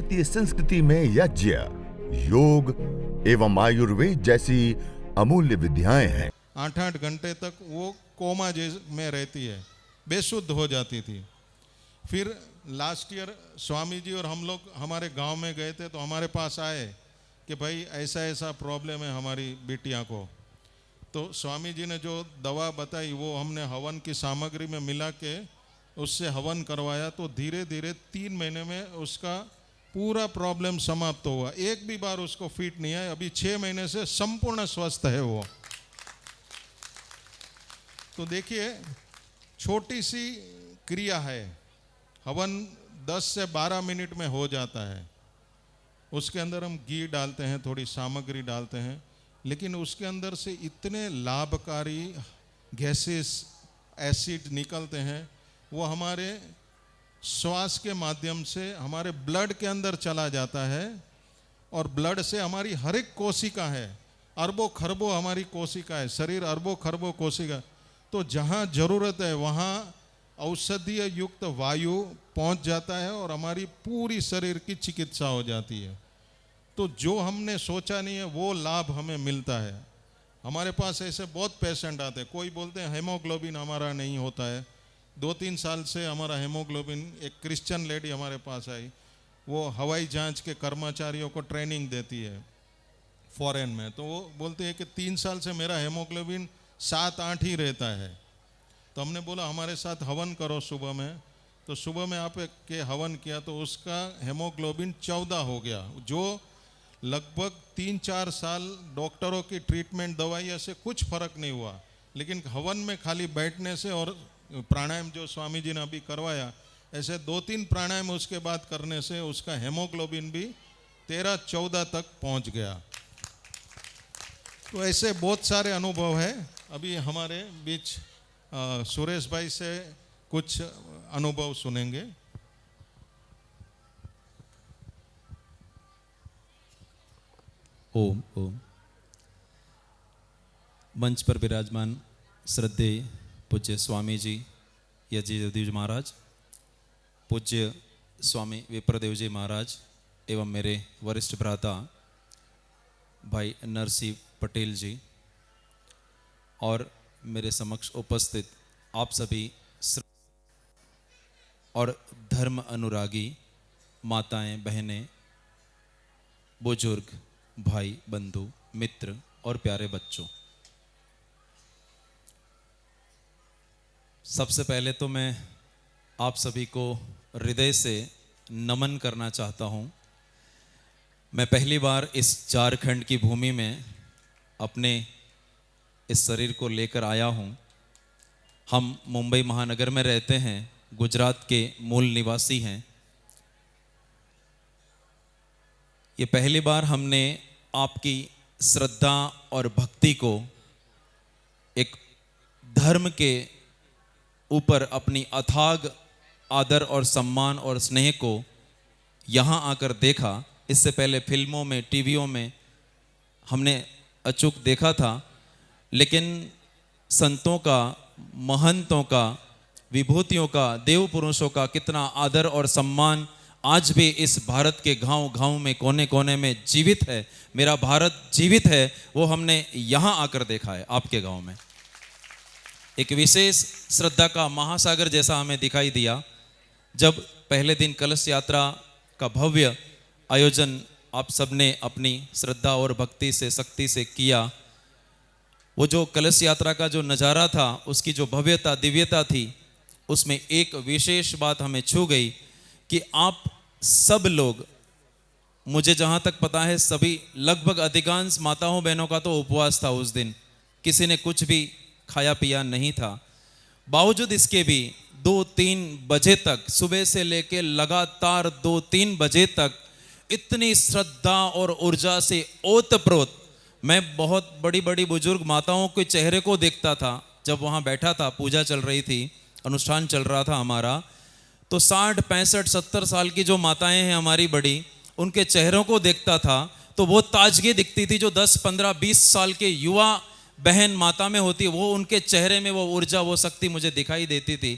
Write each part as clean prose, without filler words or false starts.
भारतीय संस्कृति में यज्ञ, योग एवं आयुर्वेद जैसी अमूल्य विद्याएं हैं। 8-8 घंटे तक वो कोमा में रहती है, बेशुद्ध हो जाती थी। फिर लास्ट ईयर स्वामी जी और हम लोग हमारे गांव में गए थे, तो हमारे पास आए कि भाई ऐसा ऐसा प्रॉब्लम है हमारी बिटिया को। तो स्वामी जी ने जो दवा बताई वो हमने हवन की सामग्री में मिला के उससे हवन करवाया, तो धीरे धीरे 3 महीने में उसका पूरा प्रॉब्लम समाप्त हुआ। एक भी बार उसको फिट नहीं है। अभी 6 महीने से संपूर्ण स्वस्थ है वो। तो देखिए, छोटी सी क्रिया है, हवन 10 से 12 मिनट में हो जाता है। उसके अंदर हम घी डालते हैं, थोड़ी सामग्री डालते हैं, लेकिन उसके अंदर से इतने लाभकारी गैसेस, एसिड निकलते हैं, वो हमारे श्वास के माध्यम से हमारे ब्लड के अंदर चला जाता है, और ब्लड से हमारी हर एक कोशिका है, अरबों खरबों हमारी कोशिका है, शरीर अरबों खरबों कोशिका, तो जहाँ जरूरत है वहाँ औषधीय युक्त वायु पहुँच जाता है और हमारी पूरी शरीर की चिकित्सा हो जाती है। तो जो हमने सोचा नहीं है वो लाभ हमें मिलता है। हमारे पास ऐसे बहुत पेशेंट आते हैं। कोई बोलते हैं हेमोग्लोबिन हमारा नहीं होता है। 2-3 साल से हमारा हेमोग्लोबिन, एक क्रिश्चियन लेडी हमारे पास आई, वो हवाई जहाज के कर्मचारियों को ट्रेनिंग देती है फॉरेन में। तो वो बोलते हैं कि 3 साल से मेरा हेमोग्लोबिन 7-8 ही रहता है। तो हमने बोला हमारे साथ हवन करो सुबह में। तो सुबह में आप के हवन किया तो उसका हेमोग्लोबिन 14 हो गया, जो लगभग 3-4 साल डॉक्टरों की ट्रीटमेंट दवाइयों से कुछ फर्क नहीं हुआ। लेकिन हवन में खाली बैठने से और प्राणायाम जो स्वामी जी ने अभी करवाया, ऐसे 2-3 प्राणायाम उसके बाद करने से उसका हेमोग्लोबिन भी 13-14 तक पहुंच गया। तो ऐसे बहुत सारे अनुभव है। अभी हमारे बीच सुरेश भाई से कुछ अनुभव सुनेंगे। ओम ओम। मंच पर विराजमान श्रद्धेय पूज्य स्वामी जी यजी जगदीश जी महाराज, पूज्य स्वामी विप्रदेव जी महाराज एवं मेरे वरिष्ठ भ्राता भाई नरसिंह पटेल जी, और मेरे समक्ष उपस्थित आप सभी और धर्म अनुरागी माताएं, बहनें, बुजुर्ग, भाई, बंधु, मित्र और प्यारे बच्चों, सबसे पहले तो मैं आप सभी को हृदय से नमन करना चाहता हूं। मैं पहली बार इस झारखंड की भूमि में अपने इस शरीर को लेकर आया हूं। हम मुंबई महानगर में रहते हैं, गुजरात के मूल निवासी हैं। ये पहली बार हमने आपकी श्रद्धा और भक्ति को एक धर्म के ऊपर अपनी अथाग आदर और सम्मान और स्नेह को यहाँ आकर देखा। इससे पहले फिल्मों में, टीवियों में हमने अचूक देखा था, लेकिन संतों का, महंतों का, विभूतियों का, देव पुरुषों का कितना आदर और सम्मान आज भी इस भारत के गांव-गांव में, कोने कोने में जीवित है। मेरा भारत जीवित है, वो हमने यहाँ आकर देखा है आपके गांव में। एक विशेष श्रद्धा का महासागर जैसा हमें दिखाई दिया जब पहले दिन कलश यात्रा का भव्य आयोजन आप सबने अपनी श्रद्धा और भक्ति से, शक्ति से किया। वो जो कलश यात्रा का जो नज़ारा था, उसकी जो भव्यता, दिव्यता थी, उसमें एक विशेष बात हमें छू गई कि आप सब लोग, मुझे जहाँ तक पता है सभी, लगभग अधिकांश माताओं बहनों का तो उपवास था उस दिन, किसी ने कुछ भी खाया पिया नहीं था। बावजूद इसके भी 2-3 बजे तक, सुबह से लेकर लगातार 2-3 बजे तक इतनी श्रद्धा और ऊर्जा से ओतप्रोत, मैं बहुत बड़ी बड़ी बुजुर्ग माताओं के चेहरे को देखता था जब वहाँ बैठा था, पूजा चल रही थी, अनुष्ठान चल रहा था हमारा, तो 60, 65, 70 साल की जो माताएं हैं हमारी बड़ी, उनके चेहरों को देखता था तो वो ताजगी दिखती थी जो 10, 15, 20 साल के युवा बहन माता में होती, वो उनके चेहरे में वो ऊर्जा, वो शक्ति मुझे दिखाई देती थी।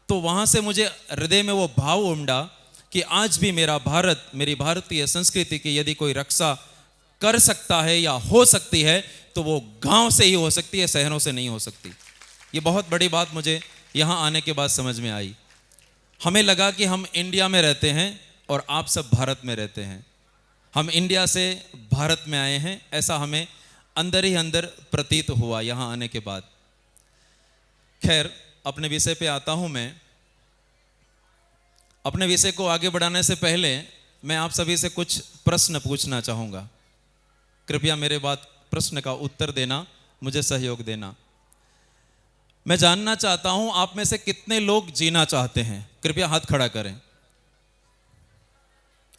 तो वहाँ से मुझे हृदय में वो भाव उमड़ा कि आज भी मेरा भारत, मेरी भारतीय संस्कृति की यदि कोई रक्षा कर सकता है या हो सकती है तो वो गांव से ही हो सकती है, शहरों से नहीं हो सकती। ये बहुत बड़ी बात मुझे यहाँ आने के बाद समझ में आई। हमें लगा कि हम इंडिया में रहते हैं और आप सब भारत में रहते हैं, हम इंडिया से भारत में आए हैं, ऐसा हमें अंदर ही अंदर प्रतीत हुआ यहाँ आने के बाद। खैर, अपने विषय पे आता हूँ मैं। अपने विषय को आगे बढ़ाने से पहले मैं आप सभी से कुछ प्रश्न पूछना चाहूँगा। कृपया मेरे बात प्रश्न का उत्तर देना, मुझे सहयोग देना। मैं जानना चाहता हूं आप में से कितने लोग जीना चाहते हैं। कृपया हाथ खड़ा करें।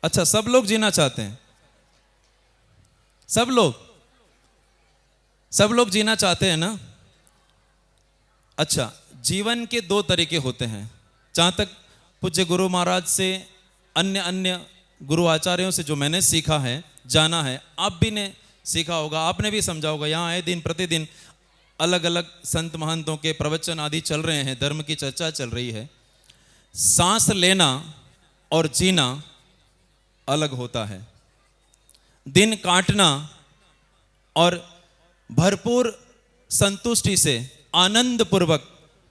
अच्छा, सब लोग जीना चाहते हैं? सब लोग जीना चाहते हैं ना? अच्छा, जीवन के दो तरीके होते हैं। जहां तक पूज्य गुरु महाराज से, अन्य गुरु आचार्यों से जो मैंने सीखा है, जाना है, आप भी ने सीखा होगा, आपने भी समझा होगा। यहाँ आए दिन प्रतिदिन अलग अलग संत महंतों के प्रवचन आदि चल रहे हैं, धर्म की चर्चा चल रही है। सांस लेना और जीना अलग होता है। दिन काटना और भरपूर संतुष्टि से, आनंद पूर्वक,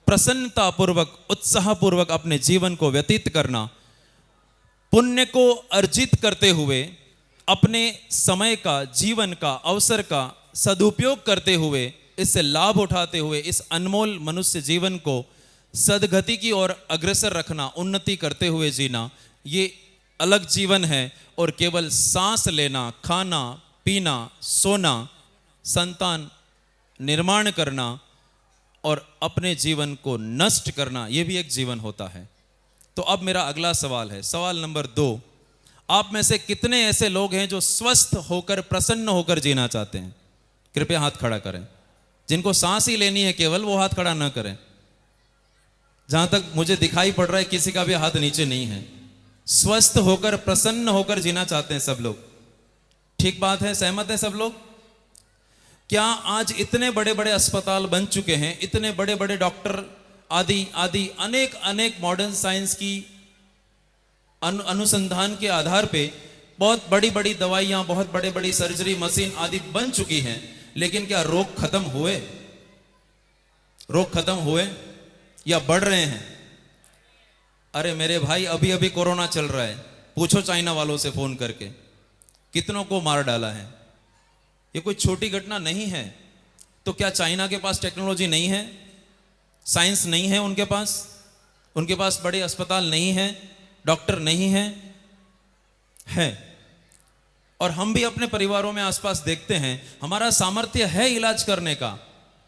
प्रसन्नता पूर्वक, उत्साह पूर्वक अपने जीवन को व्यतीत करना, पुण्य को अर्जित करते हुए अपने समय का, जीवन का, अवसर का सदुपयोग करते हुए, इससे लाभ उठाते हुए इस अनमोल मनुष्य जीवन को सदगति की ओर अग्रसर रखना, उन्नति करते हुए जीना, ये अलग जीवन है। और केवल सांस लेना, खाना पीना, सोना, संतान निर्माण करना और अपने जीवन को नष्ट करना, ये भी एक जीवन होता है। तो अब मेरा अगला सवाल है, सवाल नंबर 2। आप में से कितने ऐसे लोग हैं जो स्वस्थ होकर, प्रसन्न होकर जीना चाहते हैं? कृपया हाथ खड़ा करें। जिनको सांस ही लेनी है केवल, वो हाथ खड़ा ना करें। जहां तक मुझे दिखाई पड़ रहा है किसी का भी हाथ नीचे नहीं है। स्वस्थ होकर, प्रसन्न होकर जीना चाहते हैं सब लोग। ठीक बात है, सहमत है सब लोग? क्या आज इतने बड़े बड़े अस्पताल बन चुके हैं, इतने बड़े बड़े डॉक्टर आदि आदि अनेक मॉडर्न साइंस की अनुसंधान के आधार पे बहुत बड़ी बड़ी दवाइयां, बहुत बड़ी बड़ी सर्जरी मशीन आदि बन चुकी हैं, लेकिन क्या रोग खत्म हुए? रोग खत्म हुए या बढ़ रहे हैं? अरे मेरे भाई, अभी अभी कोरोना चल रहा है, पूछो चाइना वालों से फोन करके, कितनों को मार डाला है। ये कोई छोटी घटना नहीं है। तो क्या चाइना के पास टेक्नोलॉजी नहीं है, साइंस नहीं है उनके पास बड़े अस्पताल नहीं है, डॉक्टर नहीं है? और हम भी अपने परिवारों में आसपास देखते हैं, हमारा सामर्थ्य है इलाज करने का,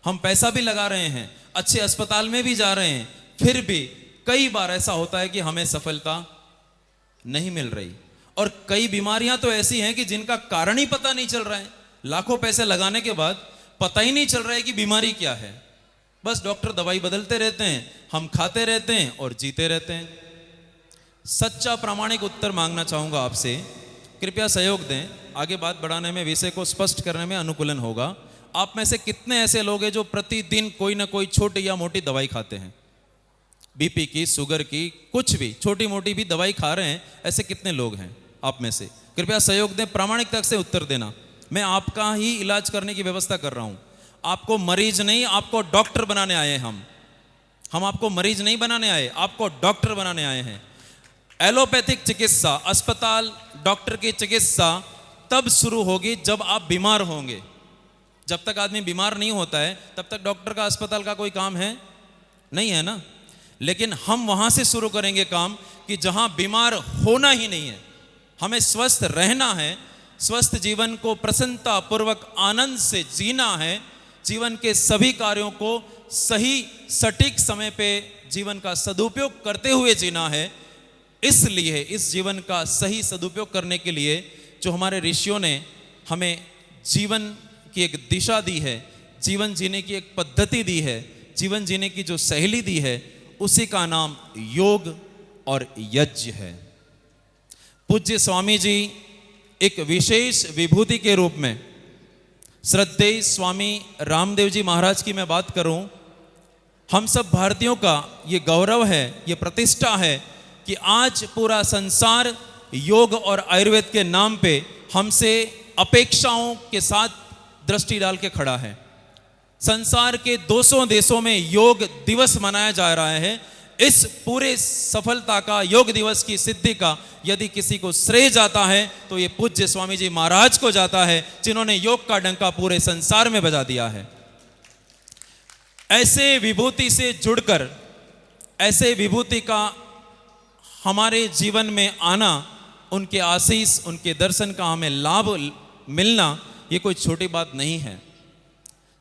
हम पैसा भी लगा रहे हैं, अच्छे अस्पताल में भी जा रहे हैं, फिर भी कई बार ऐसा होता है कि हमें सफलता नहीं मिल रही। और कई बीमारियां तो ऐसी हैं कि जिनका कारण ही पता नहीं चल रहा है। लाखों पैसे लगाने के बाद पता ही नहीं चल रहा है कि बीमारी क्या है। बस डॉक्टर दवाई बदलते रहते हैं, हम खाते रहते हैं और जीते रहते हैं। सच्चा प्रामाणिक उत्तर मांगना चाहूंगा आपसे, कृपया सहयोग दें। आगे बात बढ़ाने में, विषय को स्पष्ट करने में अनुकूलन होगा। आप में से कितने ऐसे लोग हैं जो प्रतिदिन कोई ना कोई छोटी या मोटी दवाई खाते हैं? बीपी की, शुगर की, कुछ भी छोटी मोटी भी दवाई खा रहे हैं, ऐसे कितने लोग हैं आप में से? कृपया सहयोग दें, प्रामाणिकता से उत्तर देना। मैं आपका ही इलाज करने की व्यवस्था कर रहा हूं। आपको मरीज नहीं, आपको डॉक्टर बनाने आए हैं हम आपको मरीज नहीं बनाने आए, आपको डॉक्टर बनाने आए हैं। एलोपैथिक चिकित्सा, अस्पताल, डॉक्टर की चिकित्सा तब शुरू होगी जब आप बीमार होंगे। जब तक आदमी बीमार नहीं होता है तब तक डॉक्टर का, अस्पताल का कोई काम है नहीं, है ना? लेकिन हम वहां से शुरू करेंगे काम कि जहां बीमार होना ही नहीं है, हमें स्वस्थ रहना है, स्वस्थ जीवन को प्रसन्नता पूर्वक आनंद से जीना है, जीवन के सभी कार्यों को सही सटीक समय पे जीवन का सदुपयोग करते हुए जीना है। इसलिए इस जीवन का सही सदुपयोग करने के लिए जो हमारे ऋषियों ने हमें जीवन की एक दिशा दी है, जीवन जीने की एक पद्धति दी है, जीवन जीने की जो शैली दी है, उसी का नाम योग और यज्ञ है। पूज्य स्वामी जी एक विशेष विभूति के रूप में, श्रद्धेय स्वामी रामदेव जी महाराज की मैं बात करूं, हम सब भारतीयों का ये गौरव है, ये प्रतिष्ठा है कि कि आज पूरा संसार योग और आयुर्वेद के नाम पे हमसे अपेक्षाओं के साथ दृष्टि डाल के खड़ा है। संसार के 200 देशों में योग दिवस मनाया जा रहा है। इस पूरे सफलता का, योग दिवस की सिद्धि का यदि किसी को श्रेय जाता है तो ये पूज्य स्वामी जी महाराज को जाता है, जिन्होंने योग का डंका पूरे संसार में बजा दिया है। ऐसे विभूति से जुड़कर, ऐसे विभूति का हमारे जीवन में आना, उनके आशीष, उनके दर्शन का हमें लाभ मिलना, ये कोई छोटी बात नहीं है।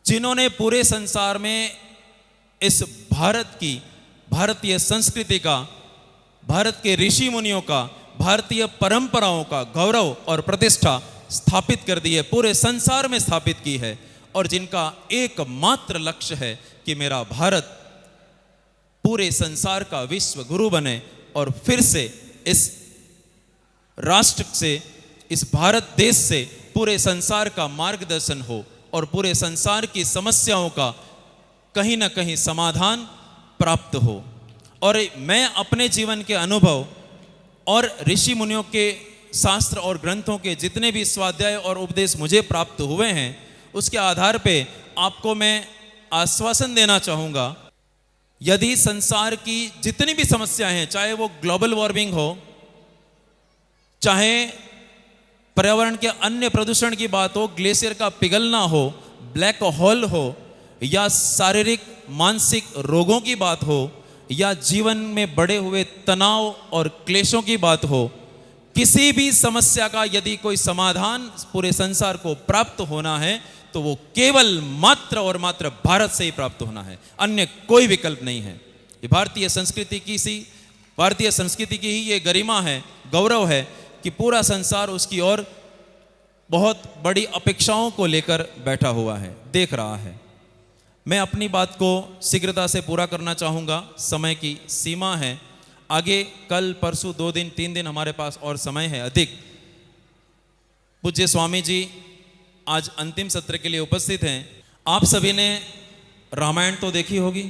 जिन्होंने पूरे संसार में इस भारत की, भारतीय संस्कृति का, भारत के ऋषि मुनियों का, भारतीय परंपराओं का गौरव और प्रतिष्ठा स्थापित कर दी है, पूरे संसार में स्थापित की है, और जिनका एकमात्र लक्ष्य है कि मेरा भारत पूरे संसार का विश्व गुरु बने और फिर से इस राष्ट्र से, इस भारत देश से पूरे संसार का मार्गदर्शन हो और पूरे संसार की समस्याओं का कहीं ना कहीं समाधान प्राप्त हो। और मैं अपने जीवन के अनुभव और ऋषि मुनियों के शास्त्र और ग्रंथों के जितने भी स्वाध्याय और उपदेश मुझे प्राप्त हुए हैं, उसके आधार पे आपको मैं आश्वासन देना चाहूँगा, यदि संसार की जितनी भी समस्याएं हैं, चाहे वो ग्लोबल वार्मिंग हो, चाहे पर्यावरण के अन्य प्रदूषण की बात हो, ग्लेशियर का पिघलना हो, ब्लैक होल हो, या शारीरिक मानसिक रोगों की बात हो, या जीवन में बढ़े हुए तनाव और क्लेशों की बात हो, किसी भी समस्या का यदि कोई समाधान पूरे संसार को प्राप्त होना है तो वो केवल मात्र और मात्र भारत से ही प्राप्त होना है, अन्य कोई विकल्प नहीं है। ये भारतीय संस्कृति की ही ये गरिमा है, गौरव है कि पूरा संसार उसकी ओर बहुत बड़ी अपेक्षाओं को लेकर बैठा हुआ है, देख रहा है। मैं अपनी बात को शीघ्रता से पूरा करना चाहूँगा, समय की सीमा है। आगे कल परसों 2 दिन 3 दिन हमारे पास और समय है अधिक। पूज्य स्वामी जी आज अंतिम सत्र के लिए उपस्थित हैं। आप सभी ने रामायण तो देखी होगी।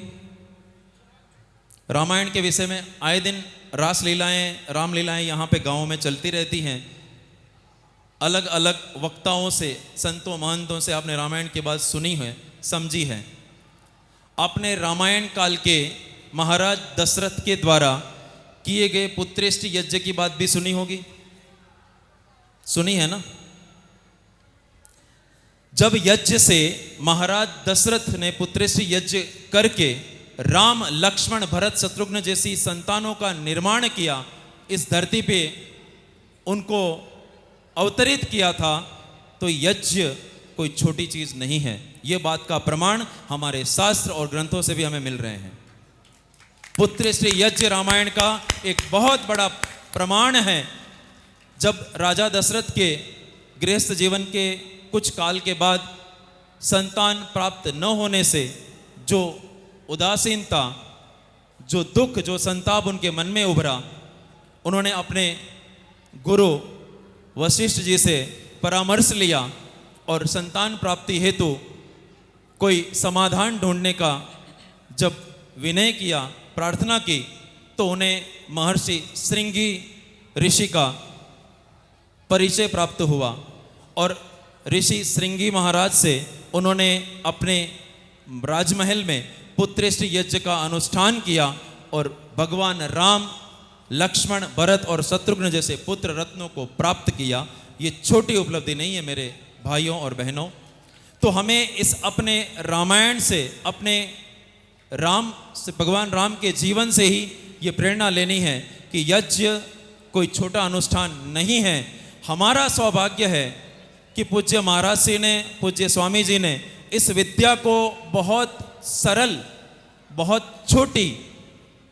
रामायण के विषय में आए दिन रासलीलाएं, रामलीलाएं यहाँ पे गाँव में चलती रहती हैं। अलग अलग वक्ताओं से, संतों महंतों से आपने रामायण की बात सुनी है, समझी है। आपने रामायण काल के महाराज दशरथ के द्वारा किए गए पुत्रेष्टि यज्ञ की बात भी सुनी होगी, सुनी है ना। जब यज्ञ से महाराज दशरथ ने पुत्रेष्टि यज्ञ करके राम, लक्ष्मण, भरत, शत्रुघ्न जैसी संतानों का निर्माण किया, इस धरती पे उनको अवतरित किया था, तो यज्ञ कोई छोटी चीज नहीं है। ये बात का प्रमाण हमारे शास्त्र और ग्रंथों से भी हमें मिल रहे हैं। पुत्रेष्टि यज्ञ रामायण का एक बहुत बड़ा प्रमाण है। जब राजा दशरथ के गृहस्थ जीवन के कुछ काल के बाद संतान प्राप्त न होने से जो उदासीनता, जो दुख, जो संताप उनके मन में उभरा, उन्होंने अपने गुरु वशिष्ठ जी से परामर्श लिया और संतान प्राप्ति हेतु कोई समाधान ढूंढने का जब विनय किया, प्रार्थना की, तो उन्हें महर्षि श्रृंगी ऋषि का परिचय प्राप्त हुआ और ऋषि श्रृंगी महाराज से उन्होंने अपने राजमहल में पुत्रेष्टि यज्ञ का अनुष्ठान किया और भगवान राम, लक्ष्मण, भरत और शत्रुघ्न जैसे पुत्र रत्नों को प्राप्त किया। ये छोटी उपलब्धि नहीं है मेरे भाइयों और बहनों। तो हमें इस अपने रामायण से, अपने राम से, भगवान राम के जीवन से ही ये प्रेरणा लेनी है कि यज्ञ कोई छोटा अनुष्ठान नहीं है। हमारा सौभाग्य है कि पूज्य महाराज जी ने, पूज्य स्वामी जी ने इस विद्या को बहुत सरल, बहुत छोटी,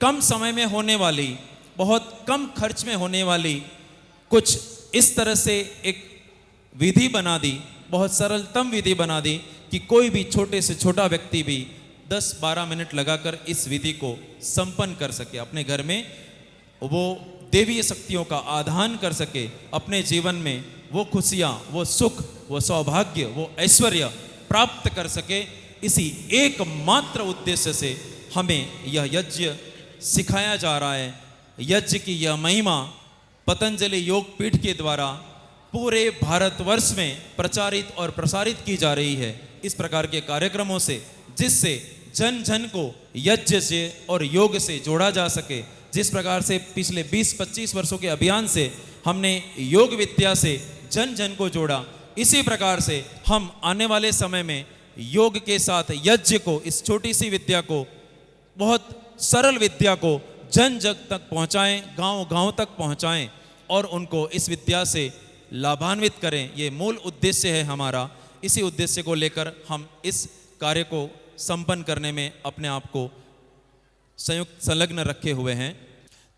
कम समय में होने वाली, बहुत कम खर्च में होने वाली कुछ इस तरह से एक विधि बना दी, बहुत सरलतम विधि बना दी कि कोई भी छोटे से छोटा व्यक्ति भी 10-12 मिनट लगाकर इस विधि को संपन्न कर सके, अपने घर में वो देवीय शक्तियों का आधान कर सके, अपने जीवन में वो खुशियाँ, वो सुख, वो सौभाग्य, वो ऐश्वर्य प्राप्त कर सके। इसी एकमात्र उद्देश्य से हमें यह यज्ञ सिखाया जा रहा है, यज्ञ की यह महिमा पतंजलि योग पीठ के द्वारा पूरे भारतवर्ष में प्रचारित और प्रसारित की जा रही है। इस प्रकार के कार्यक्रमों से, जिससे जन जन को यज्ञ से और योग से जोड़ा जा सके, जिस प्रकार से पिछले 20-25 वर्षों के अभियान से हमने योग विद्या से जन जन को जोड़ा, इसी प्रकार से हम आने वाले समय में योग के साथ यज्ञ को, इस छोटी सी विद्या को, बहुत सरल विद्या को जन जन तक पहुंचाएं, गांव गांव तक पहुंचाएं और उनको इस विद्या से लाभान्वित करें। ये मूल उद्देश्य है हमारा। इसी उद्देश्य को लेकर हम इस कार्य को संपन्न करने में अपने आप को संयुक्त संलग्न रखे हुए हैं।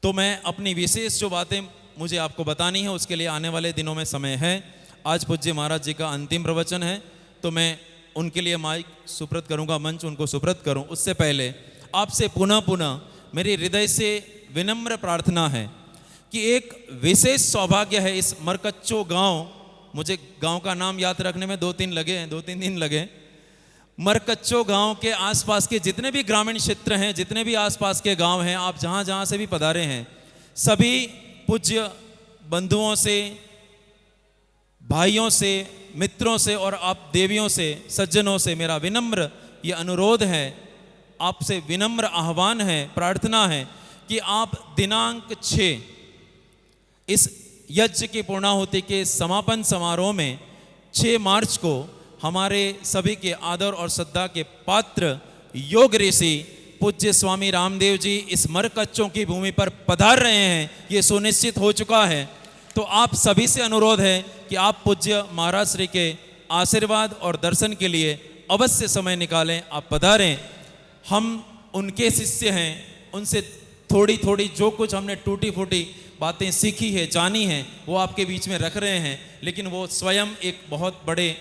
तो मैं अपनी विशेष जो बातें मुझे आपको बतानी है, उसके लिए आने वाले दिनों में समय है। आज पूज्य महाराज जी का अंतिम प्रवचन है, तो मैं उनके लिए माइक सुप्रत करूंगा, मंच उनको सुप्रत करूं। उससे पहले आपसे पुनः पुनः मेरी हृदय से विनम्र प्रार्थना है कि एक विशेष सौभाग्य है इस मरकच्चो गांव, मुझे गांव का नाम याद रखने में 2-3 दिन लगे। मरकच्चो गांव के आसपास के जितने भी ग्रामीण क्षेत्र हैं, जितने भी आसपास के गांव हैं, आप जहां जहां से भी पधारे हैं, सभी पूज्य बंधुओं से, भाइयों से, मित्रों से और आप देवियों से, सज्जनों से मेरा विनम्र ये अनुरोध है, आपसे विनम्र आह्वान है, प्रार्थना है कि आप दिनांक 6 इस यज्ञ की पूर्णाहुति के समापन समारोह में 6 मार्च को हमारे सभी के आदर और श्रद्धा के पात्र योग ऋषि पूज्य स्वामी रामदेव जी इस मरकच्चों की भूमि पर पधार रहे हैं, ये सुनिश्चित हो चुका है। तो आप सभी से अनुरोध है कि आप पूज्य महाराज श्री के आशीर्वाद और दर्शन के लिए अवश्य समय निकालें, आप पधारें। हम उनके शिष्य हैं, उनसे थोड़ी थोड़ी जो कुछ हमने टूटी फूटी बातें सीखी है, जानी है, वो आपके बीच में रख रहे हैं, लेकिन वो स्वयं एक बहुत बड़े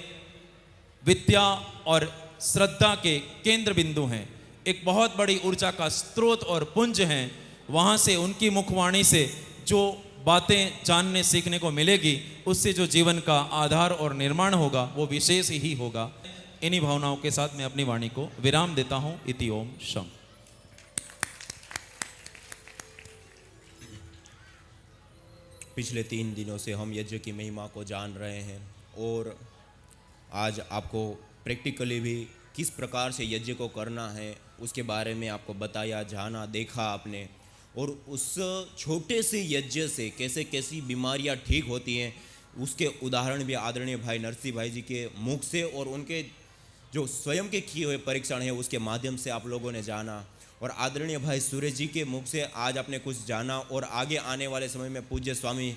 विद्या और श्रद्धा के केंद्र बिंदु हैं, एक बहुत बड़ी ऊर्जा का स्रोत और पुंज हैं। वहाँ से उनकी मुखवाणी से जो बातें जानने सीखने को मिलेगी, उससे जो जीवन का आधार और निर्माण होगा वो विशेष ही होगा। इन्हीं भावनाओं के साथ मैं अपनी वाणी को विराम देता हूं। इति ओम शम। पिछले 3 दिनों से हम यज्ञ की महिमा को जान रहे हैं और आज आपको प्रैक्टिकली भी किस प्रकार से यज्ञ को करना है उसके बारे में आपको बताया, जाना, देखा आपने। और उस छोटे से यज्ञ से कैसे कैसी बीमारियां ठीक होती हैं उसके उदाहरण भी आदरणीय भाई नरसिंह भाई जी के मुख से और उनके जो स्वयं के किए हुए परीक्षण है उसके माध्यम से आप लोगों ने जाना। और आदरणीय भाई सूर्य जी के मुख से आज आपने कुछ जाना और आगे आने वाले समय में पूज्य स्वामी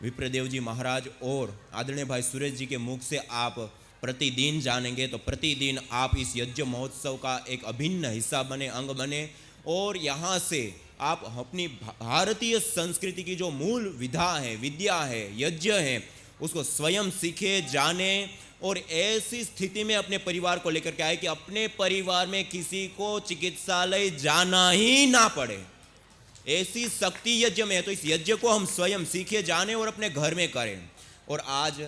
विप्रदेव जी महाराज और आदरणीय भाई सूर्य जी के मुख से आप प्रतिदिन जानेंगे। तो प्रतिदिन आप इस यज्ञ महोत्सव का एक अभिन्न हिस्सा बने, अंग बने और यहाँ से आप अपनी भारतीय संस्कृति की जो मूल विधा है, विद्या है, यज्ञ है, उसको स्वयं सीखे, जाने और ऐसी स्थिति में अपने परिवार को लेकर के आए कि अपने परिवार में किसी को चिकित्सालय जाना ही ना पड़े। ऐसी शक्ति यज्ञ में है, तो इस यज्ञ को हम स्वयं सीखे, जाने और अपने घर में करें। और आज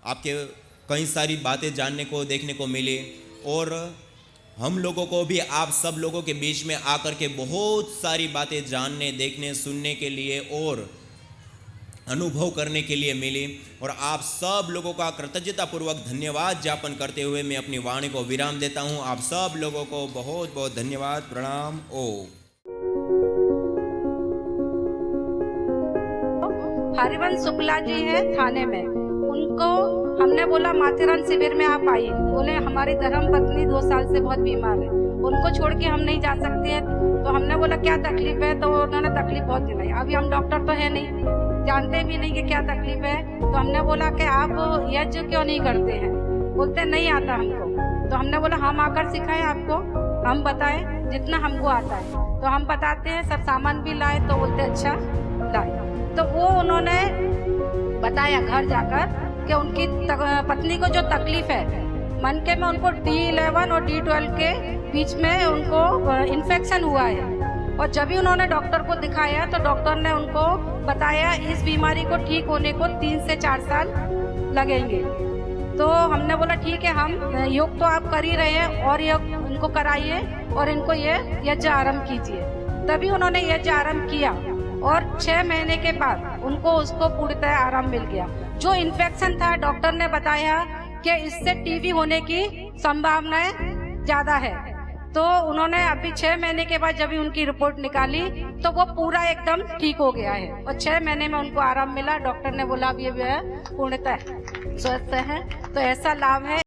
आपके कई सारी बातें जानने को, देखने को मिली और हम लोगों को भी आप सब लोगों के बीच में आकर के बहुत सारी बातें जानने, देखने, सुनने के लिए और अनुभव करने के लिए मिली। और आप सब लोगों का कृतज्ञतापूर्वक धन्यवाद ज्ञापन करते हुए मैं अपनी वाणी को विराम देता हूं। आप सब लोगों को बहुत बहुत धन्यवाद, प्रणाम। ओम। हरिवंश शुक्ला जी है थाने में, उनको हमने बोला माथेरान शिविर में आप आइए। बोले हमारी धर्म पत्नी 2 साल से बहुत बीमार है, उनको छोड़ के हम नहीं जा सकते हैं। तो हमने बोला क्या तकलीफ है, तो उन्होंने तकलीफ बहुत दिलाई। अभी हम डॉक्टर तो है नहीं, जानते भी नहीं कि क्या तकलीफ है। तो हमने बोला कि आप यज्ञ क्यों नहीं करते हैं, बोलते नहीं आता हमको। तो हमने बोला हम आकर सिखाएं आपको, हम बताएं जितना हमको आता है। तो हम बताते हैं, सब सामान भी लाए। तो बोलते अच्छा लाए। तो वो उन्होंने बताया घर जाकर कि उनकी पत्नी को जो तकलीफ है मनके में, उनको D11 और D12 के बीच में उनको इन्फेक्शन हुआ है। और जब भी उन्होंने डॉक्टर को दिखाया तो डॉक्टर ने उनको बताया इस बीमारी को ठीक होने को 3 से 4 साल लगेंगे। तो हमने बोला ठीक है, हम योग तो आप कर ही रहे हैं और योग इनको कराइए और इनको ये यज्ञ आरंभ कीजिए। तभी उन्होंने यज्ञ आरंभ किया और 6 महीने के बाद उसको पूर्णतः आराम मिल गया। जो इन्फेक्शन था डॉक्टर ने बताया कि इससे टीबी होने की संभावनाएं ज्यादा है। तो उन्होंने अभी 6 महीने के बाद जब उनकी रिपोर्ट निकाली तो वो पूरा एकदम ठीक हो गया है और 6 महीने में उनको आराम मिला। डॉक्टर ने बोला अब ये पूर्णतः स्वस्थ है। तो ऐसा लाभ है।